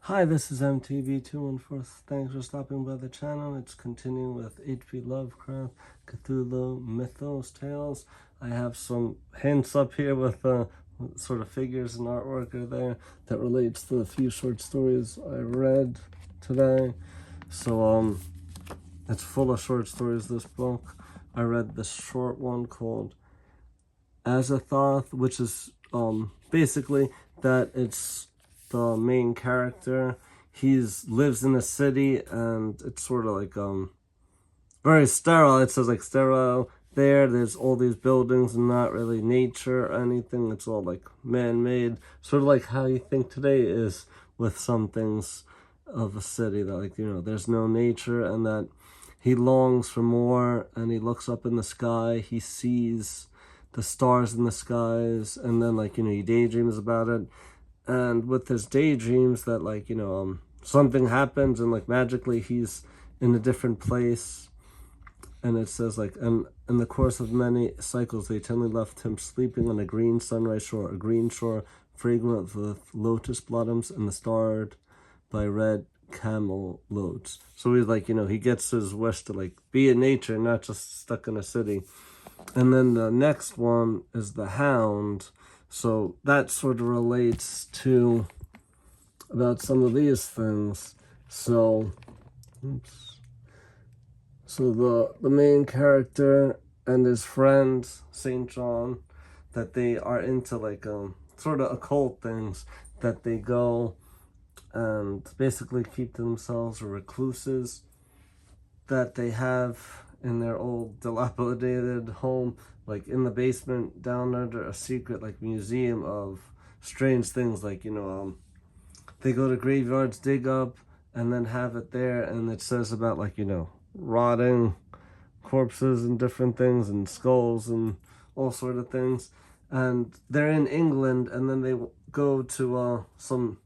Hi, this is MTV214. Thanks for stopping by the channel. It's continuing with HP Lovecraft, Cthulhu, Mythos, Tales. I have some hints up here with sort of figures and artwork are there that relates to the few short stories I read today. So it's full of short stories, this book. I read this short one called Azathoth, which is basically that it's the main character. He's lives in a city and it's sort of like very sterile. It says like sterile there. There's all these buildings and not really nature or anything. It's all like man-made. Sort of like how you think today is with some things of a city that, like, there's no nature, and that he longs for more, and he looks up in the sky, he sees the stars in the skies, and then, like, he daydreams about it. And with his daydreams that, like, something happens and, like, magically he's in a different place. And it says, like, and in the course of many cycles they eternally left him sleeping on a green sunrise shore, a green shore fragrant with lotus blossoms and the starred by red camel loads. So he's like, he gets his wish to, like, be in nature, not just stuck in a city. And then the next one is the Hound. So that sort of relates to about some of these things. So, So the main character and his friend, St. John, that they are into, like, sort of occult things, that they go and basically keep themselves recluses that they have in their old dilapidated home, like in the basement down under a secret, like, museum of strange things. Like, they go to graveyards, dig up, and then have it there, and it says about, like, rotting corpses and different things and skulls and all sort of things. And they're in England, and then they go to some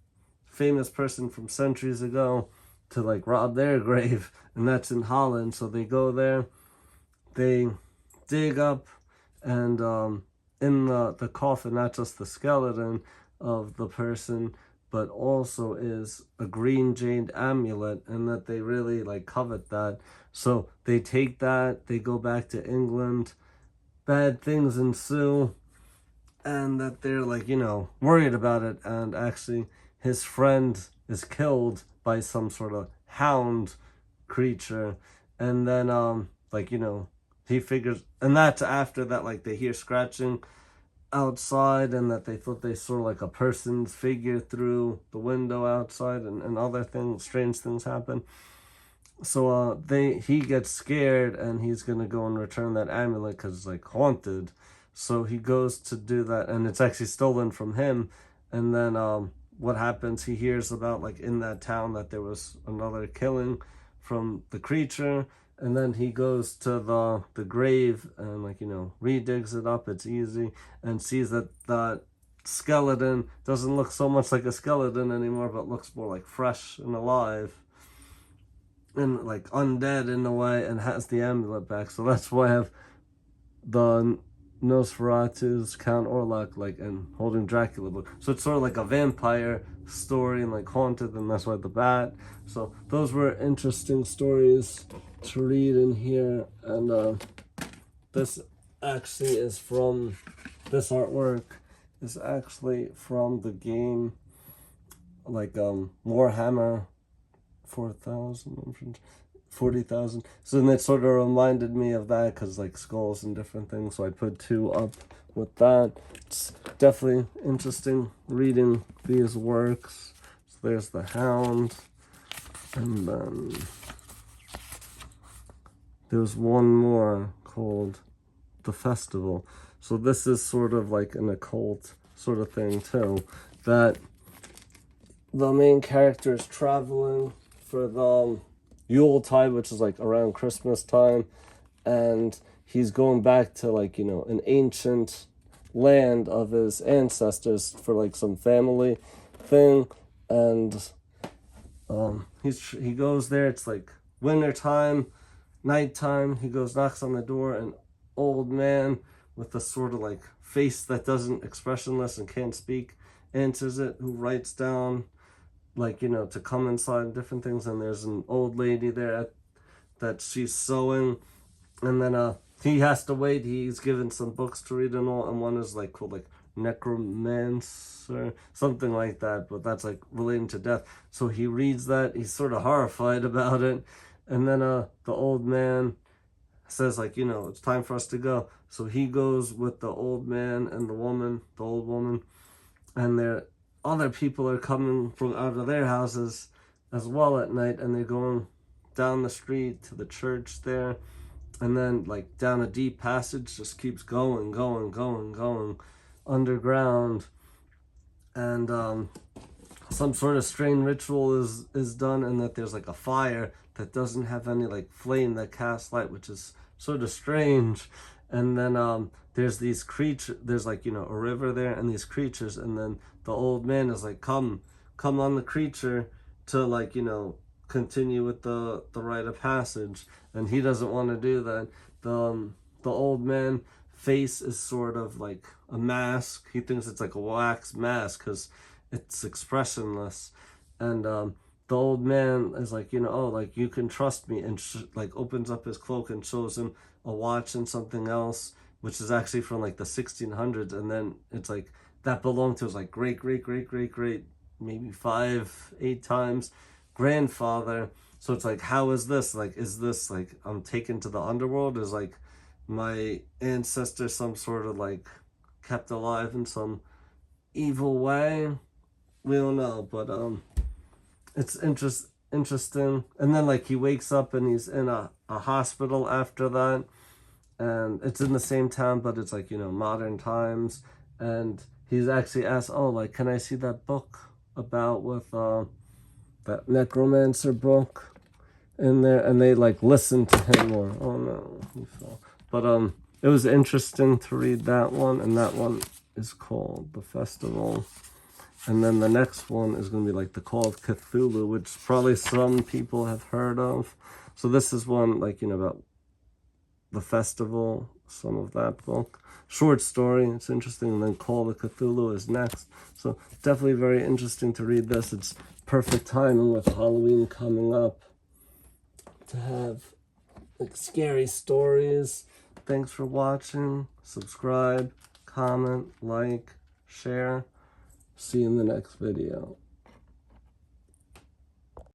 famous person from centuries ago to, like, rob their grave, and that's in Holland. So they go there, they dig up, and in the coffin, not just the skeleton of the person, but also is a green jade amulet, and that they really, like, covet that. So they take that, they go back to England, bad things ensue, and that they're, like, worried about it. And actually his friend is killed by some sort of hound creature. And then like, he figures, and that's after that, like, they hear scratching outside, and that they thought they saw, like, a person's figure through the window outside, and other things, strange things happen. So he gets scared, and he's gonna go and return that amulet because it's, like, haunted. So he goes to do that, and it's actually stolen from him. And then what happens, he hears about, like, in that town that there was another killing from the creature. And then he goes to the grave and, like, redigs it up. It's easy, and sees that that skeleton doesn't look so much like a skeleton anymore, but looks more like fresh and alive and, like, undead in a way, and has the amulet back. So that's why I have the Nosferatu's Count Orlok, like, and holding Dracula book. So it's sort of like a vampire story and, like, haunted, and that's why the bat. So those were interesting stories to read in here. And this actually is from, this artwork is actually from the game, like, Warhammer 40,000. So then it sort of reminded me of that, because, like, skulls and different things. So I put two up with that. It's definitely interesting reading these works. So there's the Hound, and then there's one more called The Festival. So this is sort of like an occult sort of thing too, that the main character is traveling for the Yuletide, which is, like, around Christmas time, and he's going back to, like, an ancient land of his ancestors for, like, some family thing. And he goes there, it's, like, winter time, nighttime. He goes, knocks on the door, an old man with a sort of, like, face that doesn't, expressionless and can't speak, answers it, who writes down like, you know, to come inside and different things. And there's an old lady there that she's sewing, and then he has to wait. He's given some books to read and all, and one is like called like necromancer, something like that, but that's like relating to death. So he reads that, he's sort of horrified about it, and then the old man says, like, you know, it's time for us to go. So he goes with the old man and the woman, the old woman, and there other people are coming from out of their houses as well at night, and they're going down the street to the church there, and then like down a deep passage, just keeps going underground, and some sort of strange ritual is done, and that there's like a fire that doesn't have any like flame that casts light, which is sort of strange. And then there's these creatures, there's like, you know, a river there and these creatures, and then the old man is like, come on the creature to, like, you know, continue with the rite of passage, and he doesn't want to do that. The old man face is sort of like a mask. He thinks it's like a wax mask because it's expressionless. And the old man is like, you know, oh, like, you can trust me, and like opens up his cloak and shows him a watch and something else, which is actually from like the 1600s, and then it's like that belonged to his like great maybe 5-8 times grandfather. So it's like, how is this, like, is this like I'm taken to the underworld? Is like my ancestor some sort of like kept alive in some evil way? We don't know, but it's interesting. And then like he wakes up and he's in a hospital after that, and it's in the same town, but it's like, you know, modern times. And he's actually asked, oh, like, can I see that book about with that necromancer book in there? And they like listen to him, or oh no, he fell. But it was interesting to read that one, and that one is called The Festival. And then the next one is going to be like The Call of Cthulhu, which probably some people have heard of. So this is one, like, you know, about the festival, some of that book. Short story, it's interesting. And then Call of Cthulhu is next. So definitely very interesting to read this. It's perfect timing with Halloween coming up to have like scary stories. Thanks for watching. Subscribe, comment, like, share. See you in the next video.